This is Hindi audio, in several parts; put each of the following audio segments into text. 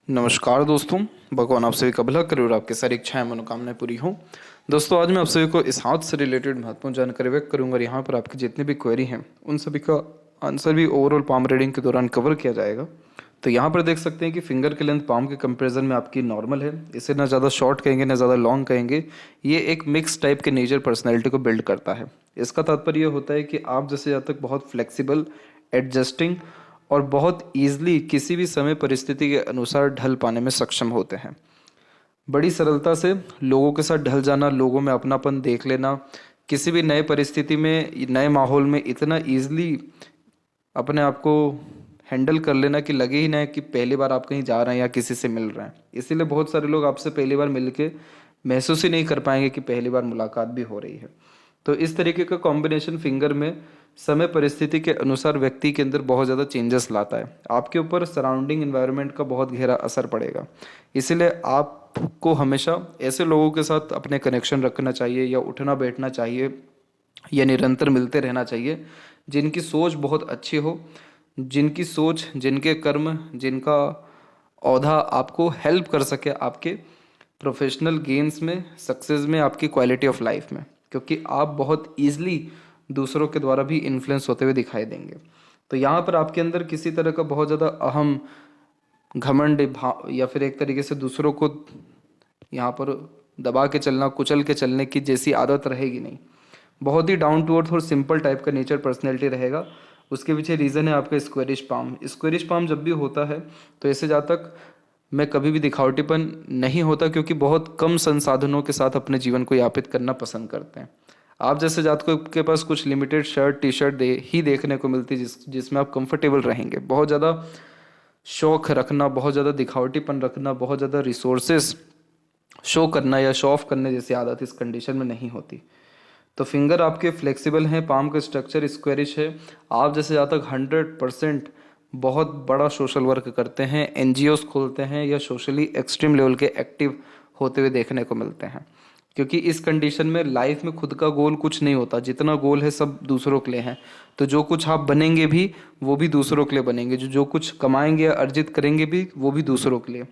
नमस्कार दोस्तों। भगवान आप सभी का भला करे और आपकी सारी इच्छाएं मनोकामनाएं पूरी हों। दोस्तों, आज मैं आप सभी को इस हाथ से रिलेटेड महत्वपूर्ण जानकारी व्यक्त करूंगा और यहाँ पर आपकी जितनी भी क्वेरी हैं उन सभी का आंसर भी ओवरऑल पाम रीडिंग के दौरान कवर किया जाएगा। तो यहाँ पर देख सकते हैं कि फिंगर की लेंथ पाम के कंपेरिजन में आपकी नॉर्मल है। इसे ना ज़्यादा शॉर्ट कहेंगे ना ज़्यादा लॉन्ग कहेंगे। ये एक मिक्स टाइप के नेचर पर्सनैलिटी को बिल्ड करता है। इसका तात्पर्य यह होता है कि आप जैसे ज़्यादा तक बहुत फ्लेक्सिबल, एडजस्टिंग और बहुत ईजिली किसी भी समय परिस्थिति के अनुसार ढल पाने में सक्षम होते हैं। बड़ी सरलता से लोगों के साथ ढल जाना, लोगों में अपनापन देख लेना, किसी भी नए परिस्थिति में, नए माहौल में इतना ईजिली अपने आप को हैंडल कर लेना कि लगे ही ना कि पहली बार आप कहीं जा रहे हैं या किसी से मिल रहे हैं। इसीलिए बहुत सारे लोग आपसे पहली बार मिल के महसूस ही नहीं कर पाएंगे कि पहली बार मुलाकात भी हो रही है। तो इस तरीके का कॉम्बिनेशन फिंगर में समय परिस्थिति के अनुसार व्यक्ति के अंदर बहुत ज़्यादा चेंजेस लाता है। आपके ऊपर सराउंडिंग एनवायरनमेंट का बहुत गहरा असर पड़ेगा। इसीलिए आपको हमेशा ऐसे लोगों के साथ अपने कनेक्शन रखना चाहिए या उठना बैठना चाहिए या निरंतर मिलते रहना चाहिए, जिनकी सोच बहुत अच्छी हो, जिनकी सोच, जिनके कर्म, जिनका औधा आपको हेल्प कर सके आपके प्रोफेशनल गेन्स में, सक्सेस में, आपकी क्वालिटी ऑफ लाइफ में। क्योंकि आप बहुत ईजिली दूसरों के द्वारा भी इन्फ्लुएंस होते हुए दिखाई देंगे। तो यहाँ पर आपके अंदर किसी तरह का बहुत ज़्यादा अहम, घमंड या फिर एक तरीके से दूसरों को यहाँ पर दबा के चलना, कुचल के चलने की जैसी आदत रहेगी नहीं। बहुत ही डाउन टू अर्थ और सिंपल टाइप का नेचर पर्सनैलिटी रहेगा। उसके पीछे रीज़न है आपका स्क्वेरिश पाम। स्क्वेरिश पाम जब भी होता है तो ऐसे जहाँ तक मैं कभी भी दिखावटीपन नहीं होता, क्योंकि बहुत कम संसाधनों के साथ अपने जीवन को यापित करना पसंद करते हैं। आप जैसे जातकों के पास कुछ लिमिटेड शर्ट, टी शर्ट ही देखने को मिलती है जिसमें आप कंफर्टेबल रहेंगे। बहुत ज़्यादा शौक रखना, बहुत ज़्यादा दिखावटीपन रखना, बहुत ज़्यादा रिसोर्सेस शो करना या शो ऑफ करने जैसी आदत इस कंडीशन में नहीं होती। तो फिंगर आपके फ्लेक्सिबल हैं, पाम का स्ट्रक्चर स्क्वेरिश है। आप जैसे जहाँ तक 100% बहुत बड़ा सोशल वर्क करते हैं, एनजीओस खोलते हैं या सोशली एक्सट्रीम लेवल के एक्टिव होते हुए देखने को मिलते हैं। क्योंकि इस कंडीशन में लाइफ में खुद का गोल कुछ नहीं होता, जितना गोल है सब दूसरों के लिए है। तो जो कुछ आप बनेंगे भी वो भी दूसरों के लिए बनेंगे, जो कुछ कमाएंगे या अर्जित करेंगे भी वो भी दूसरों के लिए।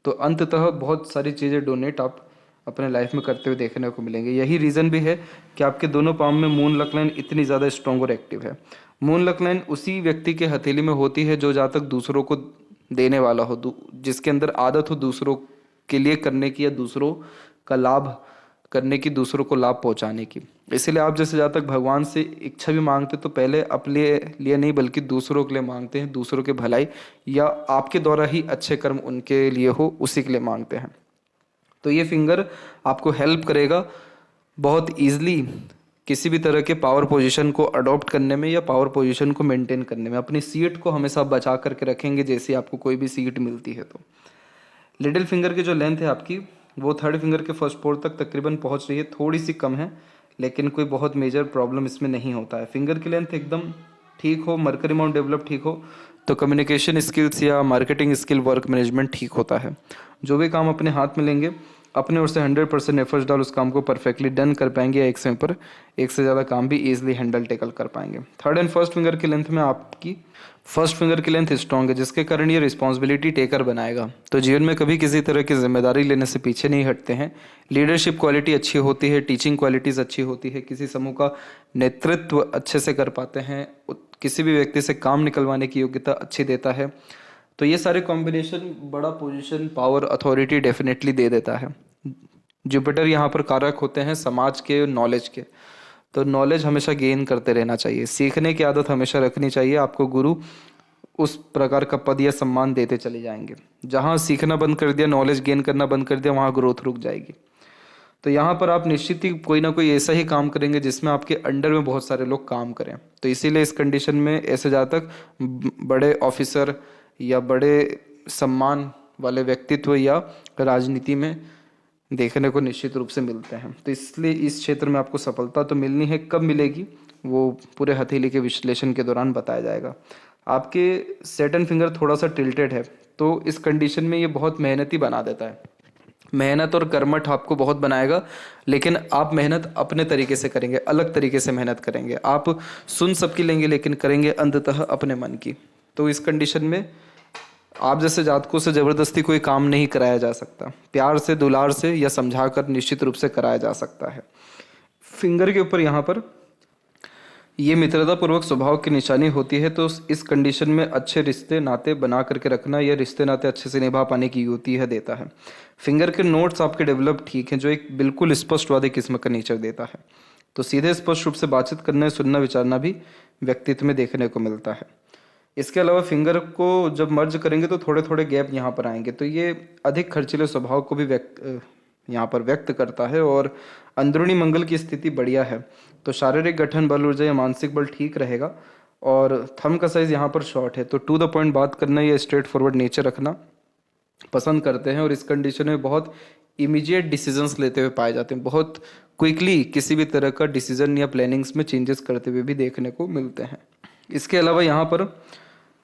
तो अंततः बहुत सारी चीज़ें डोनेट आप अपने लाइफ में करते हुए देखने को मिलेंगे। यही रीज़न भी है कि आपके दोनों पाम में मून लक लाइन इतनी ज़्यादा स्ट्रॉन्ग और एक्टिव है। मून लक लाइन उसी व्यक्ति के हथेली में होती है जो जहाँ तक दूसरों को देने वाला हो, जिसके अंदर आदत हो दूसरों के लिए करने की या दूसरों का लाभ करने की, दूसरों को लाभ पहुंचाने की। इसीलिए आप जैसे जहाँ तक भगवान से इच्छा भी मांगते तो पहले अपने लिए नहीं बल्कि दूसरों के लिए मांगते हैं, दूसरों के भलाई या आपके द्वारा ही अच्छे कर्म उनके लिए हो उसी के लिए मांगते हैं। तो ये फिंगर आपको हेल्प करेगा बहुत ईजिली किसी भी तरह के पावर पोजीशन को अडॉप्ट करने में या पावर पोजीशन को मेंटेन करने में। अपनी सीट को हमेशा बचा करके रखेंगे जैसे आपको कोई भी सीट मिलती है। तो लिटिल फिंगर की जो लेंथ है आपकी वो थर्ड फिंगर के फर्स्ट पोर तक तकरीबन पहुंच रही है, थोड़ी सी कम है लेकिन कोई बहुत मेजर प्रॉब्लम इसमें नहीं होता है। फिंगर की लेंथ एकदम ठीक हो, मर्करी माउंट डेवलप ठीक हो तो कम्युनिकेशन स्किल्स या मार्केटिंग स्किल, वर्क मैनेजमेंट ठीक होता है। जो भी काम अपने हाथ में लेंगे अपने ओर से 100% एफर्ट्स डाल उस काम को परफेक्टली डन कर पाएंगे या एक समय पर एक से ज़्यादा काम भी ईजिली हैंडल टेकल कर पाएंगे। थर्ड एंड फर्स्ट फिंगर की लेंथ में आपकी फर्स्ट फिंगर की लेंथ स्ट्रॉन्ग है, जिसके कारण ये रिस्पॉन्सिबिलिटी टेकर बनाएगा। तो जीवन में कभी किसी तरह की जिम्मेदारी लेने से पीछे नहीं हटते हैं। लीडरशिप क्वालिटी अच्छी होती है, टीचिंग क्वालिटीज़ अच्छी होती है, किसी समूह का नेतृत्व अच्छे से कर पाते हैं, किसी भी व्यक्ति से काम निकलवाने की योग्यता अच्छी देता है। तो ये सारे कॉम्बिनेशन बड़ा position, power, authority definitely they देता है। जुपिटर यहाँ पर कारक होते हैं समाज के, नॉलेज के। तो नॉलेज हमेशा गेन करते रहना चाहिए, सीखने की आदत हमेशा रखनी चाहिए। आपको गुरु उस प्रकार का पद या सम्मान देते चले जाएंगे। जहाँ सीखना बंद कर दिया, नॉलेज गेन करना बंद कर दिया, वहाँ ग्रोथ रुक जाएगी। तो यहाँ पर आप निश्चित ही कोई ना कोई ऐसा ही काम करेंगे जिसमें आपके अंडर में बहुत सारे लोग काम करें। तो इसीलिए इस कंडीशन में ऐसे जहाँ तक बड़े ऑफिसर या बड़े सम्मान वाले व्यक्तित्व या राजनीति में देखने को निश्चित रूप से मिलते हैं। तो इसलिए इस क्षेत्र में आपको सफलता तो मिलनी है, कब मिलेगी वो पूरे हथेली के विश्लेषण के दौरान बताया जाएगा। आपके सेटन फिंगर थोड़ा सा टिल्टेड है तो इस कंडीशन में ये बहुत मेहनती बना देता है। मेहनत और कर्मठ आपको बहुत बनाएगा, लेकिन आप मेहनत अपने तरीके से करेंगे, अलग तरीके से मेहनत करेंगे। आप सुन सबकी लेंगे लेकिन करेंगे अंततः अपने मन की। तो इस कंडीशन में आप जैसे जातकों से जबरदस्ती कोई काम नहीं कराया जा सकता, प्यार से, दुलार से या समझाकर निश्चित रूप से कराया जा सकता है। फिंगर के ऊपर यहाँ पर ये मित्रता पूर्वक स्वभाव की निशानी होती है, तो इस कंडीशन में अच्छे रिश्ते नाते बना करके रखना या रिश्ते नाते अच्छे से निभा पाने की युक्ति है देता है। फिंगर के नोट्स आपके डेवलप ठीक हैं, जो एक बिल्कुल स्पष्टवादी किस्म का नेचर देता है। तो सीधे स्पष्ट रूप से बातचीत करना, सुनना, विचारना भी व्यक्तित्व में देखने को मिलता है। इसके अलावा फिंगर को जब मर्ज करेंगे तो थोड़े थोड़े गैप यहाँ पर आएंगे, तो ये अधिक खर्चीले स्वभाव को भी यहाँ पर व्यक्त करता है। और अंदरूनी मंगल की स्थिति बढ़िया है, तो शारीरिक गठन, बल, ऊर्जा या मानसिक बल ठीक रहेगा। और थंब का साइज यहाँ पर शॉर्ट है, तो टू द पॉइंट बात करना या स्ट्रेट फॉरवर्ड नेचर रखना पसंद करते हैं। और इस कंडीशन में बहुत इमीडिएट डिसीजंस लेते हुए पाए जाते हैं, बहुत क्विकली किसी भी तरह का डिसीजन या प्लानिंग्स में चेंजेस करते हुए भी देखने को मिलते हैं। इसके अलावा यहाँ पर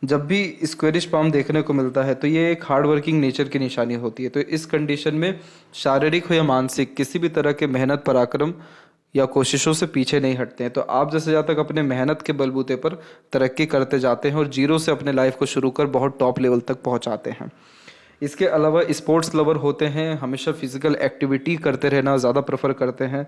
जब भी स्क्वेरिश पाम देखने को मिलता है तो ये एक हार्ड वर्किंग नेचर की निशानी होती है। तो इस कंडीशन में शारीरिक हो या मानसिक किसी भी तरह के मेहनत, पराक्रम या कोशिशों से पीछे नहीं हटते हैं। तो आप जैसे जहाँ तक अपने मेहनत के बलबूते पर तरक्की करते जाते हैं और जीरो से अपने लाइफ को शुरू कर बहुत टॉप लेवल तक पहुँचाते हैं। इसके अलावा स्पोर्ट्स लवर होते हैं, हमेशा फिजिकल एक्टिविटी करते रहना ज़्यादा प्रेफर करते हैं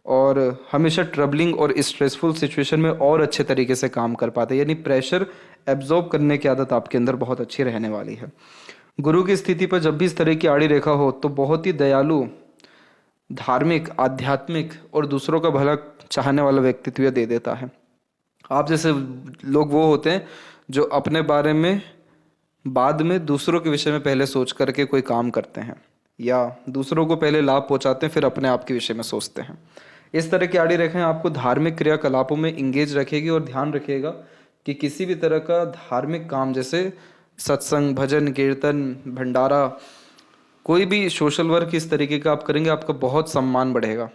और हमेशा ट्रबलिंग और स्ट्रेसफुल सिचुएशन में और अच्छे तरीके से काम कर पाते हैं, यानी प्रेशर एब्जॉर्ब करने की आदत आपके अंदर बहुत अच्छी रहने वाली है। गुरु की स्थिति पर जब भी इस तरह की आड़ी रेखा हो तो बहुत ही दयालु, धार्मिक, आध्यात्मिक और दूसरों का भला चाहने वाला व्यक्तित्व दे देता है। आप जैसे लोग वो होते हैं जो अपने बारे में बाद में दूसरों के विषय में पहले सोच करके कोई काम करते हैं, या दूसरों को पहले लाभ पहुंचाते हैं फिर अपने आप के विषय में सोचते हैं। इस तरह की आड़ी रेखाएं आपको धार्मिक क्रियाकलापों में इंगेज रखेगी और ध्यान रखिएगा कि किसी भी तरह का धार्मिक काम जैसे सत्संग, भजन, कीर्तन, भंडारा, कोई भी सोशल वर्क इस तरीके का आप करेंगे, आपका बहुत सम्मान बढ़ेगा,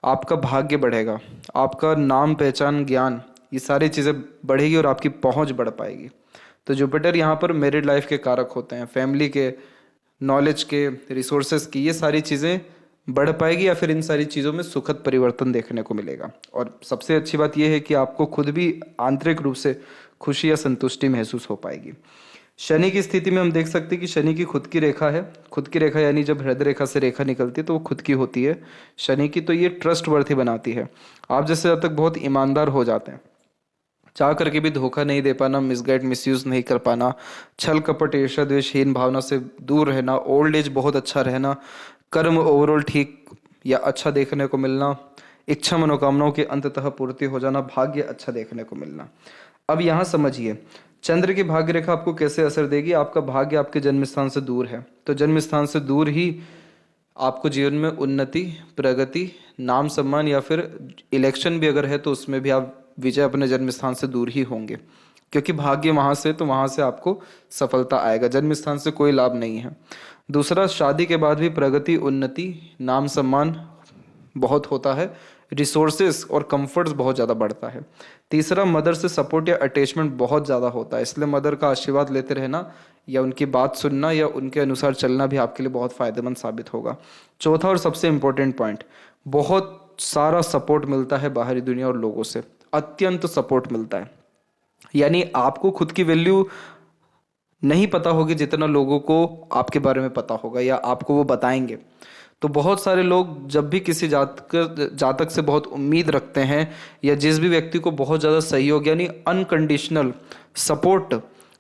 आपका भाग्य बढ़ेगा, आपका नाम, पहचान, ज्ञान, ये सारी चीज़ें बढ़ेगी और आपकी पहुंच बढ़ पाएगी। तो जुपिटर यहाँ पर मैरिड लाइफ के कारक होते हैं, फैमिली के, नॉलेज के, रिसोर्सेज की, ये सारी चीज़ें बढ़ पाएगी या फिर इन सारी चीज़ों में सुखद परिवर्तन देखने को मिलेगा। और सबसे अच्छी बात यह है कि आपको खुद भी आंतरिक रूप से खुशी या संतुष्टि महसूस हो पाएगी। शनि की स्थिति में हम देख सकते हैं कि शनि की खुद की रेखा है। खुद की रेखा यानी जब हृदय रेखा से रेखा निकलती है तो वो खुद की होती है शनि की, तो ये ट्रस्ट वर्थी बनाती है। आप जैसे जब तक बहुत ईमानदार हो जाते हैं, चाह करके भी धोखा नहीं दे पाना, मिसगाइड, मिसयूज नहीं कर पाना, छल कपट, ईर्ष्या, द्वेष, हीन भावना से दूर रहना, ओल्ड एज बहुत अच्छा रहना, कर्म ओवरऑल ठीक या अच्छा देखने को मिलना, इच्छा मनोकामनाओं की अंततः पूर्ति हो जाना, भाग्य अच्छा देखने को मिलना। अब यहाँ समझिए चंद्र की भाग्य रेखा आपको कैसे असर देगी। आपका भाग्य आपके जन्म स्थान से दूर है, तो जन्म स्थान से दूर ही आपको जीवन में उन्नति, प्रगति, नाम, सम्मान या फिर इलेक्शन भी अगर है तो उसमें भी आप विजय अपने जन्म स्थान से दूर ही होंगे, क्योंकि भाग्य वहां से, तो वहां से आपको सफलता आएगा, जन्म स्थान से कोई लाभ नहीं है। दूसरा, शादी के बाद भी प्रगति, उन्नति, नाम, सम्मान बहुत होता है, रिसोर्सेस और कंफर्ट्स बहुत ज़्यादा बढ़ता है। तीसरा, मदर से सपोर्ट या अटैचमेंट बहुत ज़्यादा होता है, इसलिए मदर का आशीर्वाद लेते रहना या उनकी बात सुनना या उनके अनुसार चलना भी आपके लिए बहुत फ़ायदेमंद साबित होगा। चौथा और सबसे इम्पोर्टेंट पॉइंट, बहुत सारा सपोर्ट मिलता है बाहरी दुनिया और लोगों से, अत्यंत सपोर्ट मिलता है। यानी आपको खुद की वैल्यू नहीं पता होगी जितना लोगों को आपके बारे में पता होगा या आपको वो बताएंगे। तो बहुत सारे लोग जब भी किसी जातक से बहुत उम्मीद रखते हैं या जिस भी व्यक्ति को बहुत ज़्यादा सहयोग यानी अनकंडीशनल सपोर्ट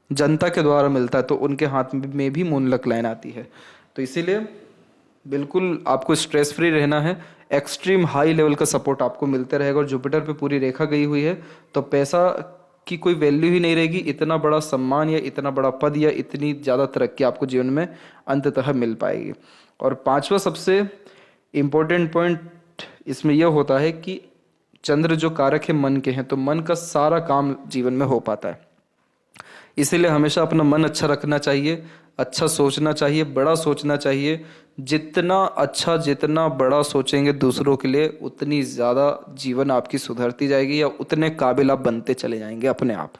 जनता के द्वारा मिलता है तो उनके हाथ में भी मुनलक लाइन आती है। तो इसीलिए बिल्कुल आपको स्ट्रेस फ्री रहना है, एक्सट्रीम हाई लेवल का सपोर्ट आपको मिलते रहेगा। और जुपिटर पे पूरी रेखा गई हुई है तो पैसा की कोई वैल्यू ही नहीं रहेगी, इतना बड़ा सम्मान या इतना बड़ा पद या इतनी ज़्यादा तरक्की आपको जीवन में अंततः मिल पाएगी। और पांचवा सबसे इम्पोर्टेंट पॉइंट इसमें यह होता है कि चंद्र जो कारक है मन के हैं, तो मन का सारा काम जीवन में हो पाता है। इसीलिए हमेशा अपना मन अच्छा रखना चाहिए, अच्छा सोचना चाहिए, बड़ा सोचना चाहिए। जितना अच्छा, जितना बड़ा सोचेंगे दूसरों के लिए, उतनी ज़्यादा जीवन आपकी सुधरती जाएगी या उतने काबिल आप बनते चले जाएंगे अपने आप।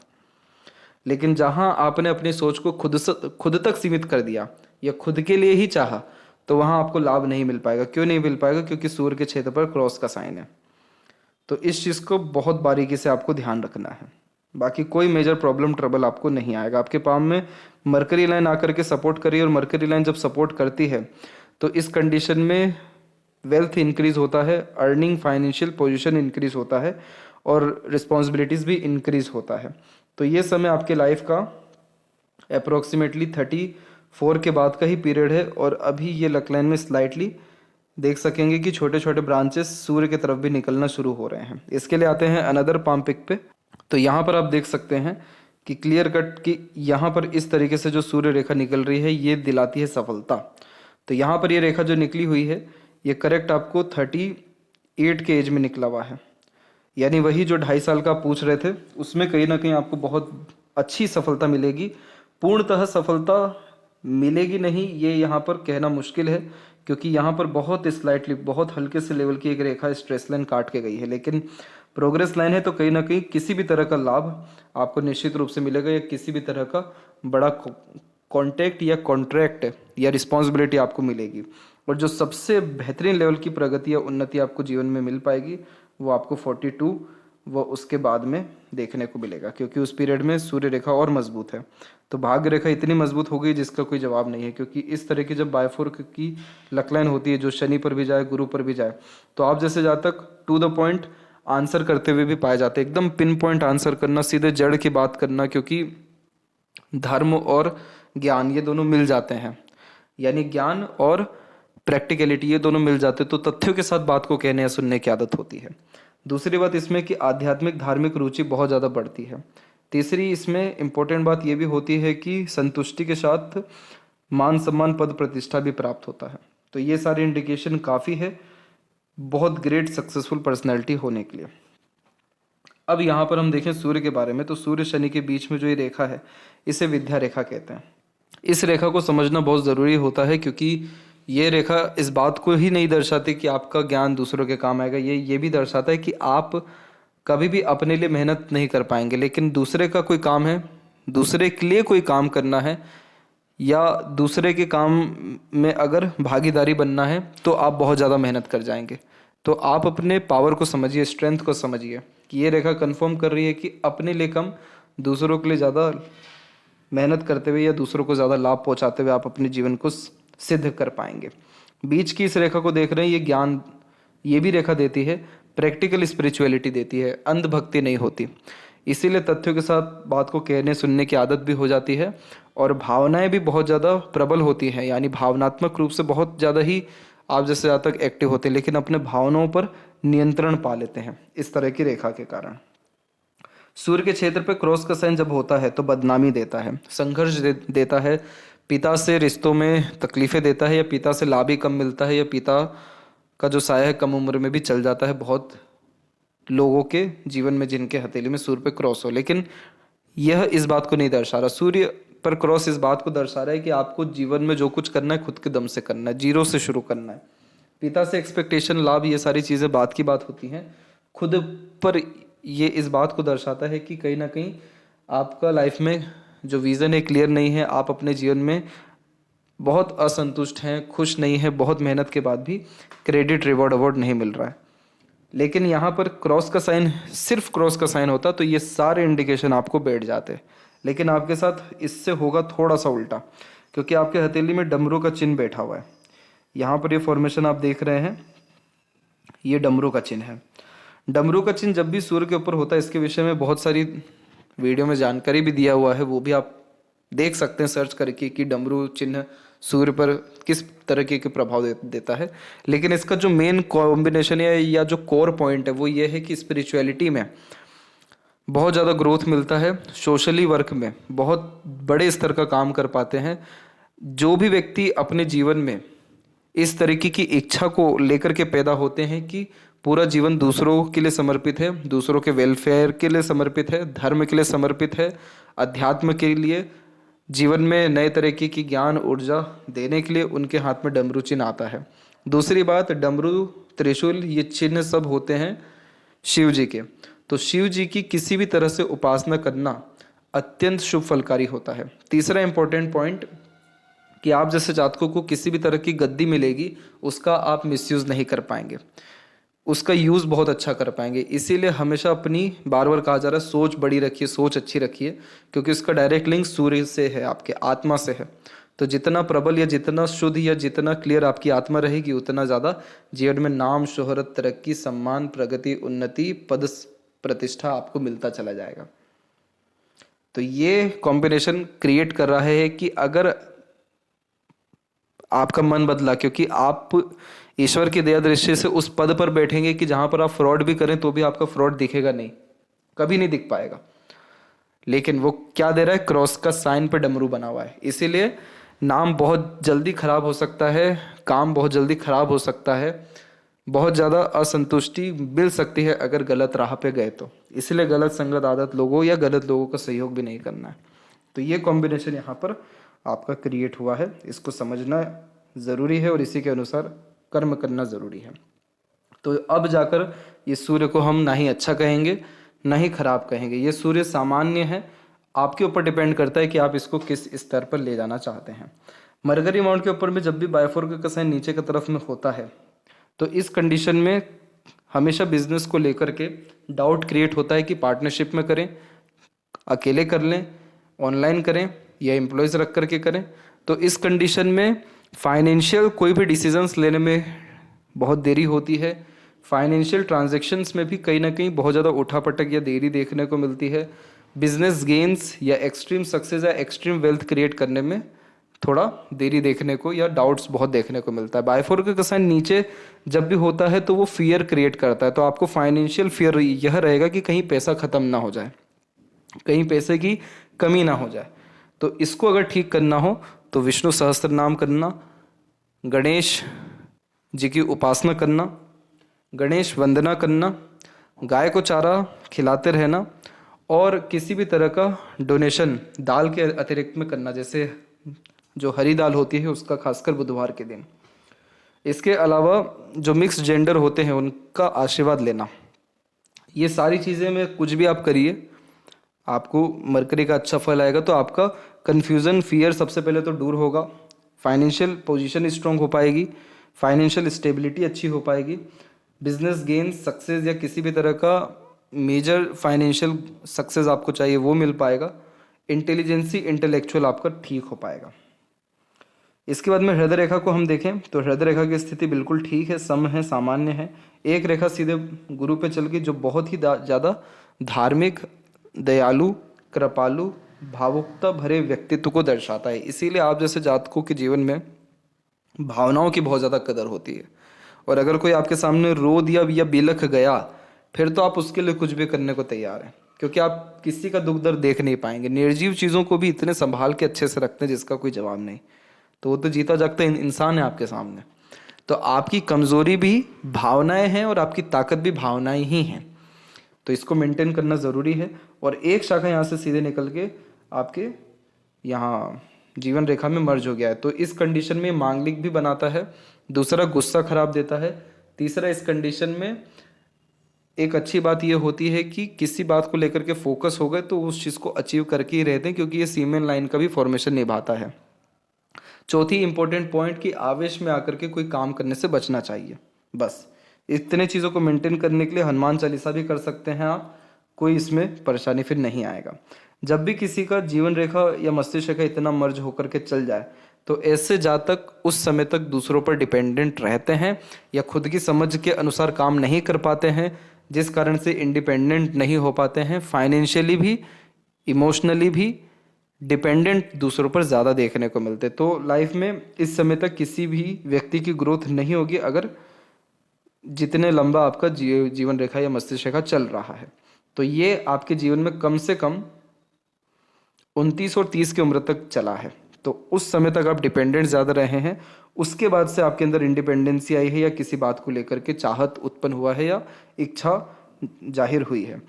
लेकिन जहाँ आपने अपनी सोच को खुद तक सीमित कर दिया या खुद के लिए ही चाहा, तो वहाँ आपको लाभ नहीं मिल पाएगा। क्यों नहीं मिल पाएगा? क्योंकि सूर्य के क्षेत्र पर क्रॉस का साइन है। तो इस चीज़ को बहुत बारीकी से आपको ध्यान रखना है। बाकी कोई मेजर प्रॉब्लम ट्रबल आपको नहीं आएगा। आपके पाम में मरकरी लाइन आकर के सपोर्ट कर रही है, और मरकरी लाइन जब सपोर्ट करती है तो इस कंडीशन में वेल्थ इंक्रीज होता है, अर्निंग फाइनेंशियल पोजीशन इंक्रीज होता है, और रिस्पॉन्सिबिलिटीज़ भी इंक्रीज होता है। तो ये समय आपके लाइफ का अप्रोक्सीमेटली 34 के बाद का ही पीरियड है। और अभी ये लक लाइन में स्लाइटली देख सकेंगे कि छोटे छोटे ब्रांचेस सूर्य की तरफ भी निकलना शुरू हो रहे हैं। इसके लिए आते हैं अनदर पाम पिक पे। तो यहाँ पर आप देख सकते हैं कि क्लियर कट कि यहाँ पर इस तरीके से जो सूर्य रेखा निकल रही है ये दिलाती है सफलता। तो यहाँ पर ये रेखा जो निकली हुई है ये करेक्ट आपको 38 के एज में निकला हुआ है, यानी वही जो 2.5 साल का आप पूछ रहे थे उसमें कहीं ना कहीं आपको बहुत अच्छी सफलता मिलेगी। पूर्णतः सफलता मिलेगी नहीं ये यहाँ पर कहना मुश्किल है, क्योंकि यहाँ पर बहुत स्लाइटली बहुत हल्के से लेवल की एक रेखा स्ट्रेस लाइन काट के गई है, लेकिन प्रोग्रेस लाइन है। तो कहीं ना कहीं किसी भी तरह का लाभ आपको निश्चित रूप से मिलेगा, या किसी भी तरह का बड़ा कॉन्टैक्ट या कॉन्ट्रैक्ट या रिस्पॉन्सिबिलिटी आपको मिलेगी। और जो सबसे बेहतरीन लेवल की प्रगति या उन्नति आपको जीवन में मिल पाएगी वो आपको 42 वो उसके बाद में देखने को मिलेगा, क्योंकि उस पीरियड में सूर्य रेखा और मजबूत है। तो भाग्य रेखा इतनी मजबूत हो गई जिसका कोई जवाब नहीं है, क्योंकि इस तरह की जब बायफोर्क की लकलाइन होती है जो शनि पर भी जाए गुरु पर भी जाए, तो आप जैसे जातक टू द पॉइंट आंसर करते हुए भी पाए जाते हैं, एकदम पिन पॉइंट आंसर करना, सीधे जड़ की बात करना, क्योंकि धर्म और ज्ञान ये दोनों मिल जाते हैं, यानी ज्ञान और प्रैक्टिकलिटी ये दोनों मिल जाते, तो तथ्यों के साथ बात को कहने या सुनने की आदत होती है। दूसरी बात इसमें कि आध्यात्मिक धार्मिक रुचि बहुत ज़्यादा बढ़ती है। तीसरी इसमें इम्पोर्टेंट बात ये भी होती है कि संतुष्टि के साथ मान सम्मान पद प्रतिष्ठा भी प्राप्त होता है। तो ये सारी इंडिकेशन काफ़ी है बहुत ग्रेट सक्सेसफुल पर्सनैलिटी होने के लिए। अब यहाँ पर हम देखें सूर्य के बारे में, तो सूर्य शनि के बीच में जो ये रेखा है इसे विद्या रेखा कहते हैं। इस रेखा को समझना बहुत ज़रूरी होता है, क्योंकि ये रेखा इस बात को ही नहीं दर्शाती कि आपका ज्ञान दूसरों के काम आएगा, ये भी दर्शाता है कि आप कभी भी अपने लिए मेहनत नहीं कर पाएंगे, लेकिन दूसरे का कोई काम है, दूसरे के लिए कोई काम करना है, या दूसरे के काम में अगर भागीदारी बनना है तो आप बहुत ज़्यादा मेहनत कर जाएंगे। तो आप अपने पावर को समझिए, स्ट्रेंथ को समझिए कि ये रेखा कंफर्म कर रही है कि अपने लिए कम, दूसरों के लिए ज़्यादा मेहनत करते हुए या दूसरों को ज़्यादा लाभ पहुंचाते हुए आप अपने जीवन को सिद्ध कर पाएंगे। बीच की इस रेखा को देख रहे हैं, ये ज्ञान ये भी रेखा देती है, प्रैक्टिकल स्पिरिचुअलिटी देती है, अंधभक्ति नहीं होती। इसीलिए तथ्यों के साथ बात को कहने सुनने की आदत भी हो जाती है, और भावनाएं भी बहुत ज़्यादा प्रबल होती हैं, यानी भावनात्मक रूप से बहुत ज़्यादा ही आप जैसे ज़्यादा तक एक्टिव होते हैं, लेकिन अपने भावनाओं पर नियंत्रण पा लेते हैं इस तरह की रेखा के कारण। सूर्य के क्षेत्र पे क्रॉस का साइन जब होता है तो बदनामी देता है, संघर्ष देता है, पिता से रिश्तों में तकलीफें देता है, या पिता से लाभ ही कम मिलता है, या पिता का जो साया है कम उम्र में भी चल जाता है बहुत लोगों के जीवन में जिनके हथेली में सूर्य पे क्रॉस हो। लेकिन यह इस बात को नहीं दर्शा रहा, सूर्य पर क्रॉस इस बात को दर्शा रहा है कि आपको जीवन में जो कुछ करना है खुद के दम से करना है, जीरो से शुरू करना है। पिता से एक्सपेक्टेशन, लाभ, ये सारी चीज़ें बात की बात होती हैं। खुद पर ये इस बात को दर्शाता है कि कहीं ना कहीं आपका लाइफ में जो विज़न है क्लियर नहीं है, आप अपने जीवन में बहुत असंतुष्ट हैं, खुश नहीं है, बहुत मेहनत के बाद भी क्रेडिट रिवॉर्ड अवार्ड नहीं मिल रहा है। लेकिन यहाँ पर क्रॉस का साइन, सिर्फ क्रॉस का साइन होता तो ये सारे इंडिकेशन आपको बैठ जाते, लेकिन आपके साथ इससे होगा थोड़ा सा उल्टा, क्योंकि आपके हथेली में डमरू का चिन्ह बैठा हुआ है। यहाँ पर ये फॉर्मेशन आप देख रहे हैं, ये डमरू का चिन्ह है। डमरू का चिन्ह जब भी सूर्य के ऊपर होता है, इसके विषय में बहुत सारी वीडियो में जानकारी भी दिया हुआ है, वो भी आप देख सकते हैं सर्च करके कि डमरू चिन्ह सूर्य पर किस तरह के प्रभाव देता है। लेकिन इसका जो मेन कॉम्बिनेशन है या जो कोर पॉइंट है वो ये है कि स्पिरिचुअलिटी में बहुत ज़्यादा ग्रोथ मिलता है, सोशली वर्क में बहुत बड़े स्तर का काम कर पाते हैं। जो भी व्यक्ति अपने जीवन में इस तरीके की इच्छा को लेकर के पैदा होते हैं कि पूरा जीवन दूसरों के लिए समर्पित है, दूसरों के वेलफेयर के लिए समर्पित है, धर्म के लिए समर्पित है, अध्यात्म के लिए, जीवन में नए तरीके की ज्ञान ऊर्जा देने के लिए उनके हाथ में डमरू चिन्ह आता है। दूसरी बात, डमरू, त्रिशूल, ये चिन्ह सब होते हैं शिव जी के। तो शिव जी की किसी भी तरह से उपासना करना अत्यंत शुभ फलकारी होता है। तीसरा इंपॉर्टेंट पॉइंट कि आप जैसे जातकों को किसी भी तरह की गद्दी मिलेगी उसका आप मिसयूज़ नहीं कर पाएंगे। उसका यूज़ बहुत अच्छा कर पाएंगे। इसीलिए हमेशा अपनी, बार बार कहा जा रहा है, सोच बड़ी रखिए, सोच अच्छी रखिए, क्योंकि उसका डायरेक्ट लिंक सूर्य से है, आपके आत्मा से है। तो जितना प्रबल या जितना शुद्ध या जितना क्लियर आपकी आत्मा रहेगी, उतना ज़्यादा जीवन में नाम, शोहरत, तरक्की, सम्मान, प्रगति, उन्नति, पद, प्रतिष्ठा आपको मिलता चला जाएगा। तो ये कॉम्बिनेशन क्रिएट कर रहा है कि अगर आपका मन बदला, क्योंकि आप ईश्वर की दया दृष्टि से उस पद पर बैठेंगे कि जहां पर आप फ्रॉड भी करें तो भी आपका फ्रॉड दिखेगा नहीं, कभी नहीं दिख पाएगा। लेकिन वो क्या दे रहा है, क्रॉस का साइन पे डमरू बना हुआ है। इसीलिए नाम बहुत जल्दी खराब हो सकता है, काम बहुत जल्दी खराब हो सकता है, बहुत ज़्यादा असंतुष्टि मिल सकती है अगर गलत राह पे गए तो। इसलिए गलत संगत, आदत लोगों या गलत लोगों का सहयोग भी नहीं करना है। तो ये कॉम्बिनेशन यहाँ पर आपका क्रिएट हुआ है, इसको समझना ज़रूरी है और इसी के अनुसार कर्म करना ज़रूरी है। तो अब जाकर ये सूर्य को हम ना ही अच्छा कहेंगे ना ही खराब कहेंगे। ये सूर्य सामान्य है, आपके ऊपर डिपेंड करता है कि आप इसको किस स्तर पर ले जाना चाहते हैं। मरकरी माउंट के ऊपर में जब भी बायफोर का साइन नीचे की तरफ में होता है, तो इस कंडीशन में हमेशा बिजनेस को लेकर के डाउट क्रिएट होता है कि पार्टनरशिप में करें, अकेले कर लें, ऑनलाइन करें या एम्प्लॉयज़ रख करके करें। तो इस कंडीशन में फाइनेंशियल कोई भी डिसीजंस लेने में बहुत देरी होती है। फाइनेंशियल ट्रांजैक्शंस में भी कहीं ना कहीं बहुत ज़्यादा उठापटक या देरी देखने को मिलती है। बिजनेस गेन्स या एक्सट्रीम सक्सेस या एक्सट्रीम वेल्थ क्रिएट करने में थोड़ा देरी देखने को या डाउट्स बहुत देखने को मिलता है। बायफोर का साइन नीचे जब भी होता है तो वो फियर क्रिएट करता है। तो आपको फाइनेंशियल फियर यह रहेगा कि कहीं पैसा ख़त्म ना हो जाए, कहीं पैसे की कमी ना हो जाए। तो इसको अगर ठीक करना हो तो विष्णु सहस्त्र नाम करना, गणेश जी की उपासना करना, गणेश वंदना करना, गाय को चारा खिलाते रहना और किसी भी तरह का डोनेशन दाल के अतिरिक्त में करना, जैसे जो हरी दाल होती है उसका, खासकर बुधवार के दिन। इसके अलावा जो मिक्स जेंडर होते हैं उनका आशीर्वाद लेना। ये सारी चीज़ें में कुछ भी आप करिए, आपको मरकरी का अच्छा फल आएगा। तो आपका कन्फ्यूज़न, फियर सबसे पहले तो दूर होगा, फाइनेंशियल पोजीशन स्ट्रांग हो पाएगी, फाइनेंशियल स्टेबिलिटी अच्छी हो पाएगी, बिजनेस गेन, सक्सेस या किसी भी तरह का मेजर फाइनेंशियल सक्सेस आपको चाहिए वो मिल पाएगा, इंटेलिजेंसी, इंटेलेक्चुअल आपका ठीक हो पाएगा। इसके बाद में हृदय रेखा को हम देखें तो हृदय रेखा की स्थिति बिल्कुल ठीक है, सम है, सामान्य है। एक रेखा सीधे गुरु पे चल गई जो बहुत ही ज़्यादा धार्मिक, दयालु, कृपालु, भावुकता भरे व्यक्तित्व को दर्शाता है। इसीलिए आप जैसे जातकों के जीवन में भावनाओं की बहुत ज़्यादा कदर होती है। और अगर कोई आपके सामने रो दिया या बिलख गया, फिर तो आप उसके लिए कुछ भी करने को तैयार हैं, क्योंकि आप किसी का दुख दर्द देख नहीं पाएंगे। निर्जीव चीज़ों को भी इतने संभाल के अच्छे से रखते हैं जिसका कोई जवाब नहीं। तो वो तो जीता जागता इंसान है आपके सामने। तो आपकी कमज़ोरी भी भावनाएं हैं और आपकी ताकत भी भावनाएं ही हैं। तो इसको मेंटेन करना ज़रूरी है। और एक शाखा यहाँ से सीधे निकल के आपके यहाँ जीवन रेखा में मर्ज हो गया है। तो इस कंडीशन में मांगलिक भी बनाता है, दूसरा गुस्सा खराब देता है, तीसरा इस कंडीशन में एक अच्छी बात यह होती है कि किसी बात को लेकर के फोकस हो गए तो उस चीज़ को अचीव करके ही रहते हैं, क्योंकि ये सीमेन लाइन का भी फॉर्मेशन निभाता है। चौथी इंपॉर्टेंट पॉइंट कि आवेश में आकर के कोई काम करने से बचना चाहिए। बस इतने चीज़ों को मेंटेन करने के लिए हनुमान चालीसा भी कर सकते हैं आप, कोई इसमें परेशानी फिर नहीं आएगा। जब भी किसी का जीवन रेखा या मस्तिष्क रेखा इतना मर्ज होकर के चल जाए तो ऐसे जातक उस समय तक दूसरों पर डिपेंडेंट रहते हैं या खुद की समझ के अनुसार काम नहीं कर पाते हैं, जिस कारण से इंडिपेंडेंट नहीं हो पाते हैं। फाइनेंशियली भी, इमोशनली भी डिपेंडेंट दूसरों पर ज़्यादा देखने को मिलते। तो लाइफ में इस समय तक किसी भी व्यक्ति की ग्रोथ नहीं होगी अगर जितने लंबा आपका जीवन रेखा या मस्तिष्क रेखा चल रहा है। तो ये आपके जीवन में कम से कम 29 और 30 की उम्र तक चला है। तो उस समय तक आप डिपेंडेंट ज़्यादा रहे हैं, उसके बाद से आपके अंदर इंडिपेंडेंसी आई है या किसी बात को लेकर के चाहत उत्पन्न हुआ है या इच्छा जाहिर हुई है।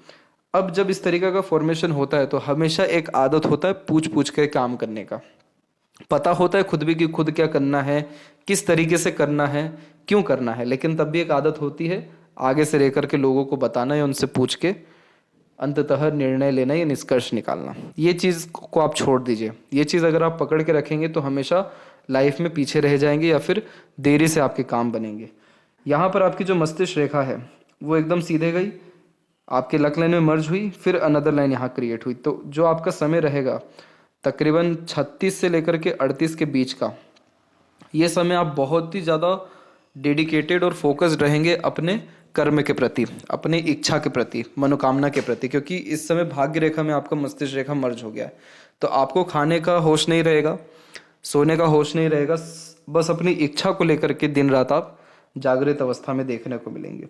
अब जब इस तरीके का फॉर्मेशन होता है तो हमेशा एक आदत होता है पूछ पूछ के काम करने का। पता होता है खुद भी कि खुद क्या करना है, किस तरीके से करना है, क्यों करना है, लेकिन तब भी एक आदत होती है आगे से रह करके लोगों को बताना या उनसे पूछ के अंततः निर्णय लेना या निष्कर्ष निकालना। ये चीज़ को आप छोड़ दीजिए। ये चीज़ अगर आप पकड़ के रखेंगे तो हमेशा लाइफ में पीछे रह जाएंगे या फिर देरी से आपके काम बनेंगे। यहाँ पर आपकी जो मस्तिष्क रेखा है वो एकदम सीधे गई, आपके लक लाइन में मर्ज हुई, फिर अनदर लाइन यहाँ क्रिएट हुई। तो जो आपका समय रहेगा तकरीबन 36 से लेकर के 38 के बीच का, ये समय आप बहुत ही ज़्यादा डेडिकेटेड और फोकस्ड रहेंगे अपने कर्म के प्रति, अपनी इच्छा के प्रति, मनोकामना के प्रति, क्योंकि इस समय भाग्य रेखा में आपका मस्तिष्क रेखा मर्ज हो गया है। तो आपको खाने का होश नहीं रहेगा, सोने का होश नहीं रहेगा, बस अपनी इच्छा को लेकर के दिन रात आप जागृत अवस्था में देखने को मिलेंगे।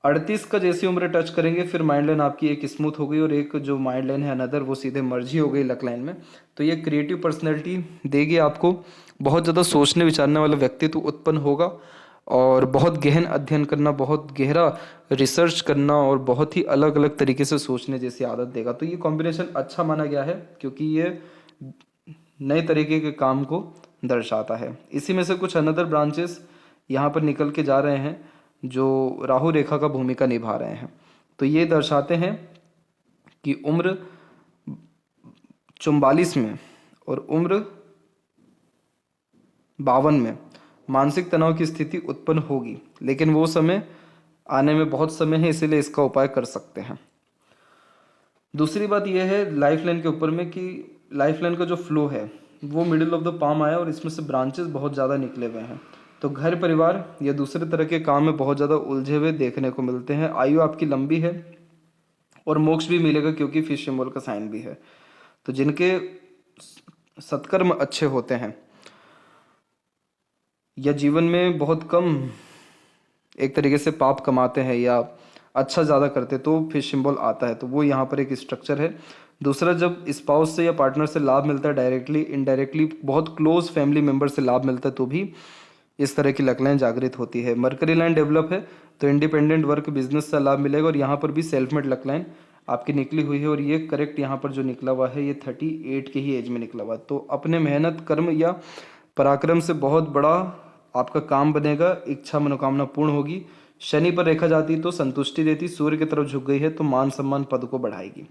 38 का जैसी उम्र टच करेंगे फिर माइंड लाइन आपकी एक स्मूथ हो गई और एक जो माइंड लाइन है अनदर वो सीधे मर्जी हो गई लक लाइन में। तो ये क्रिएटिव पर्सनैलिटी देगी आपको, बहुत ज़्यादा सोचने विचारने वाला व्यक्तित्व उत्पन्न होगा और बहुत गहन अध्ययन करना, बहुत गहरा रिसर्च करना और बहुत ही अलग अलग तरीके से सोचने जैसी आदत देगा। तो ये कॉम्बिनेशन अच्छा माना गया है क्योंकि ये नए तरीके के काम को दर्शाता है। इसी में से कुछ अनदर ब्रांचेस यहाँ पर निकल के जा रहे हैं जो राहु रेखा का भूमिका निभा रहे हैं। तो ये दर्शाते हैं कि उम्र 44 में और उम्र 52 में मानसिक तनाव की स्थिति उत्पन्न होगी, लेकिन वो समय आने में बहुत समय है, इसीलिए इसका उपाय कर सकते हैं। दूसरी बात यह है लाइफ लाइन के ऊपर में कि लाइफ लाइन का जो फ्लो है वो मिडिल ऑफ द पाम आया और इसमें से ब्रांचेस बहुत ज़्यादा निकले हुए हैं। तो घर परिवार या दूसरे तरह के काम में बहुत ज़्यादा उलझे हुए देखने को मिलते हैं। आयु आपकी लंबी है और मोक्ष भी मिलेगा क्योंकि फिश सिंबल का साइन भी है। तो जिनके सत्कर्म अच्छे होते हैं या जीवन में बहुत कम एक तरीके से पाप कमाते हैं या अच्छा ज़्यादा करते तो फिश सिंबल आता है, तो वो यहाँ पर एक स्ट्रक्चर है। दूसरा, जब स्पाउस से या पार्टनर से लाभ मिलता है डायरेक्टली इनडायरेक्टली, बहुत क्लोज फैमिली मेम्बर से लाभ मिलता है तो भी इस तरह की लक लाइन जागृत होती है। मरकरी लाइन डेवलप है तो इंडिपेंडेंट वर्क बिजनेस से लाभ मिलेगा और यहाँ पर भी सेल्फ मेड लक लाइन आपकी निकली हुई है और ये करेक्ट यहाँ पर जो निकला हुआ है ये 38 के ही एज में निकला हुआ है। तो अपने मेहनत कर्म या पराक्रम से बहुत बड़ा आपका काम बनेगा, इच्छा मनोकामना पूर्ण होगी। शनि पर रेखा जाती तो संतुष्टि देती, सूर्य की तरफ झुक गई है तो मान सम्मान पद को बढ़ाएगी।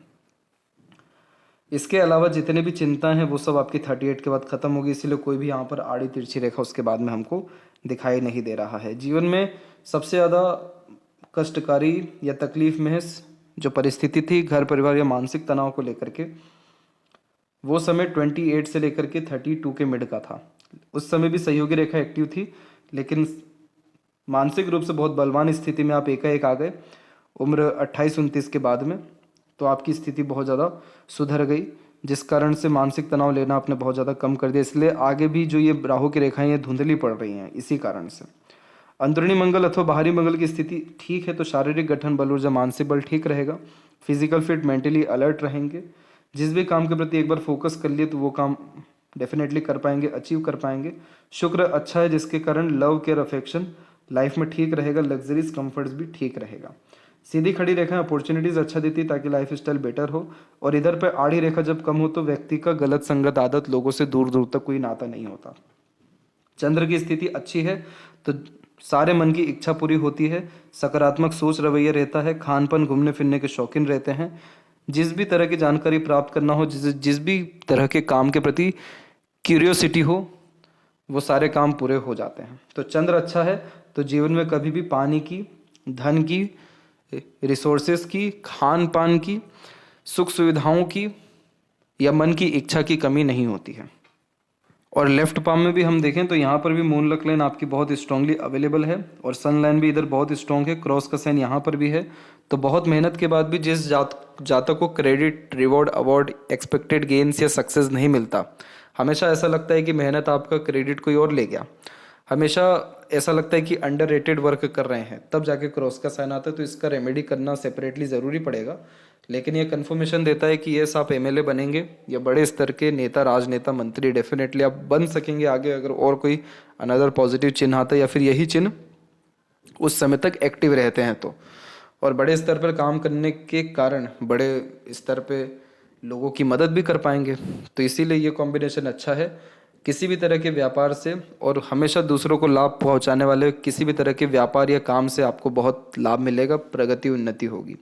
इसके अलावा जितने भी चिंताएं हैं वो सब आपकी 38 के बाद खत्म होगी, इसीलिए कोई भी यहाँ पर आड़ी तिरछी रेखा उसके बाद में हमको दिखाई नहीं दे रहा है। जीवन में सबसे ज़्यादा कष्टकारी या तकलीफ में जो परिस्थिति थी घर परिवार या मानसिक तनाव को लेकर के, वो समय 28 से लेकर के 32 के मिड का था। उस समय भी सहयोगी रेखा एक्टिव थी, लेकिन मानसिक रूप से बहुत बलवान स्थिति में आप एकाएक आ गए उम्र 28-29 के बाद में, तो आपकी स्थिति बहुत ज़्यादा सुधर गई, जिस कारण से मानसिक तनाव लेना आपने बहुत ज़्यादा कम कर दिया। इसलिए आगे भी जो ये राहु की रेखाएं ये धुंधली पड़ रही हैं इसी कारण से। अंदरूनी मंगल अथवा बाहरी मंगल की स्थिति ठीक है तो शारीरिक गठन बल ऊर्जा मानसिक बल ठीक रहेगा, फिजिकल फिट मेंटली अलर्ट रहेंगे। जिस भी काम के प्रति एक बार फोकस कर लिए तो वो काम डेफिनेटली कर पाएंगे, अचीव कर पाएंगे। शुक्र अच्छा है जिसके कारण लव केयर अफेक्शन लाइफ में ठीक रहेगा, लग्जरीज कंफर्ट्स भी ठीक रहेगा। सीधी खड़ी रेखा अपॉर्चुनिटीज अच्छा देती है ताकि लाइफ स्टाइल बेटर हो, और इधर पे आड़ी रेखा जब कम हो तो व्यक्ति का गलत संगत आदत लोगों से दूर दूर तक कोई नाता नहीं होता। चंद्र की स्थिति अच्छी है तो सारे मन की इच्छा पूरी होती है, सकारात्मक सोच रवैया रहता है, खान पान घूमने फिरने के शौकीन रहते हैं। जिस भी तरह की जानकारी प्राप्त करना हो, जिस भी तरह के काम के प्रति क्यूरियोसिटी हो, वो सारे काम पूरे हो जाते हैं। तो चंद्र अच्छा है तो जीवन में कभी भी पानी की, धन की, रिसोर्सेस की, खान पान की, सुख सुविधाओं की या मन की इच्छा की कमी नहीं होती है। और लेफ्ट पाम में भी हम देखें तो यहाँ पर भी मून लक लाइन आपकी बहुत स्ट्रांगली अवेलेबल है और सन लाइन भी इधर बहुत स्ट्रांग है, क्रॉस का साइन यहाँ पर भी है। तो बहुत मेहनत के बाद भी जिस जातक को credit, reward, award, expected gains या सक्सेस नहीं मिलता, हमेशा ऐसा लगता है कि मेहनत आपका क्रेडिट कोई और ले गया, हमेशा ऐसा लगता है कि अंडररेटेड वर्क कर रहे हैं, तब जाके क्रॉस का साइन आता है। तो इसका रेमेडी करना सेपरेटली ज़रूरी पड़ेगा, लेकिन ये कन्फर्मेशन देता है कि यस आप एमएलए बनेंगे या बड़े स्तर के नेता, राजनेता, मंत्री डेफिनेटली आप बन सकेंगे आगे, अगर और कोई अनदर पॉजिटिव चिन्ह आता है या फिर यही चिन्ह उस समय तक एक्टिव रहते हैं तो। और बड़े स्तर पर काम करने के कारण बड़े स्तर पे लोगों की मदद भी कर पाएंगे। तो इसीलिए ये कॉम्बिनेशन अच्छा है किसी भी तरह के व्यापार से, और हमेशा दूसरों को लाभ पहुंचाने वाले किसी भी तरह के व्यापार या काम से आपको बहुत लाभ मिलेगा, प्रगति उन्नति होगी।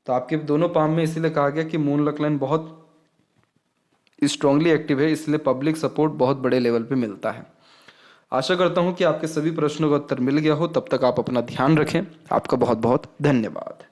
तो आपके दोनों पाम में इसीलिए कहा गया कि मून लक लाइन बहुत स्ट्रांगली एक्टिव है, इसलिए पब्लिक सपोर्ट बहुत बड़े लेवल पे मिलता है। आशा करता हूँ कि आपके सभी प्रश्नों का उत्तर मिल गया हो। तब तक आप अपना ध्यान रखें। आपका बहुत बहुत धन्यवाद।